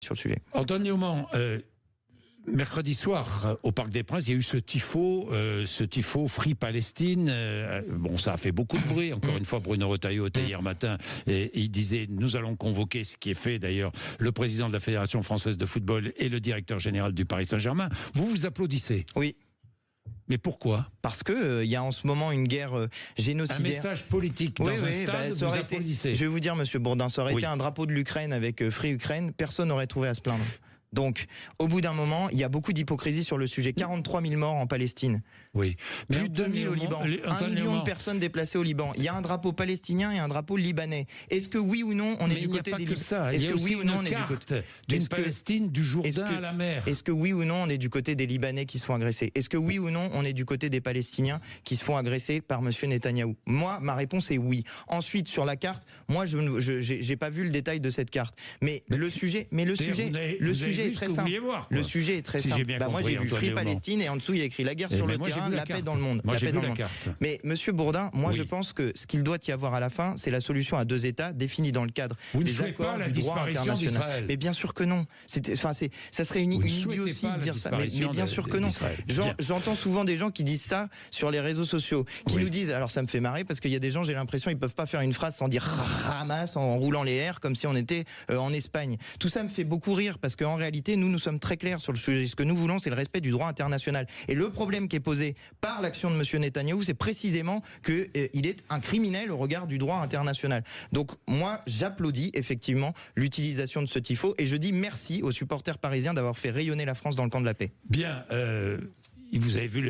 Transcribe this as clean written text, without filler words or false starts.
sur le sujet. Antoine Newman, mercredi soir, au Parc des Princes, il y a eu ce tifo Free Palestine. Bon, ça a fait beaucoup de bruit. Encore une fois, Bruno Retailleau était hier matin et il disait « Nous allons convoquer », ce qui est fait d'ailleurs, le président de la Fédération française de football et le directeur général du Paris Saint-Germain. Vous applaudissez? Oui. Mais pourquoi? Parce que il y a en ce moment une guerre génocidaire. Un message politique dans un stade, vous applaudissez. Je vais vous dire, Monsieur Bourdin, ça aurait été un drapeau de l'Ukraine avec Free Ukraine, personne n'aurait trouvé à se plaindre. Donc, au bout d'un moment, il y a beaucoup d'hypocrisie sur le sujet. 43 000 morts en Palestine. Oui. Plus de 2 000 au Liban. 1 million de personnes déplacées au Liban. Il y a un drapeau palestinien et un drapeau libanais. Est-ce que oui ou non, on est du côté des Libanais? Est-ce que oui ou non, on est du côté d'une Palestine du Jourdain à la mer? Est-ce que oui ou non, on est du côté des Libanais qui se font agresser? Est-ce que oui ou non, on est du côté des Palestiniens qui se font agresser par Monsieur Netanyahou? Moi, ma réponse est oui. Ensuite, sur la carte, moi, j'ai pas vu le détail de cette carte. Mais le sujet est très simple. Le sujet est très simple. Moi, j'ai vu Free Palestine et en dessous, il y a écrit la guerre sur le terrain, la paix dans le monde. Moi, j'ai vu la carte. Mais Monsieur Bourdin, moi, je pense que ce qu'il doit y avoir à la fin, c'est la solution à 2 États définie dans le cadre des accords du droit international. Mais bien sûr que non. Ça serait une idiotie de dire ça. Mais bien sûr que non. J'entends souvent des gens qui disent ça sur les réseaux sociaux, qui nous disent, alors ça me fait marrer parce qu'il y a des gens, j'ai l'impression, ils peuvent pas faire une phrase sans dire Hamas en roulant les airs comme si on était en Espagne. Tout ça me fait beaucoup rire parce qu'en réalité, nous sommes très clairs sur le sujet. Ce que nous voulons, c'est le respect du droit international. Et le problème qui est posé par l'action de Monsieur Netanyahou, c'est précisément qu'il est un criminel au regard du droit international. Donc moi, j'applaudis effectivement l'utilisation de ce tifo et je dis merci aux supporters parisiens d'avoir fait rayonner la France dans le camp de la paix. Bien, vous avez vu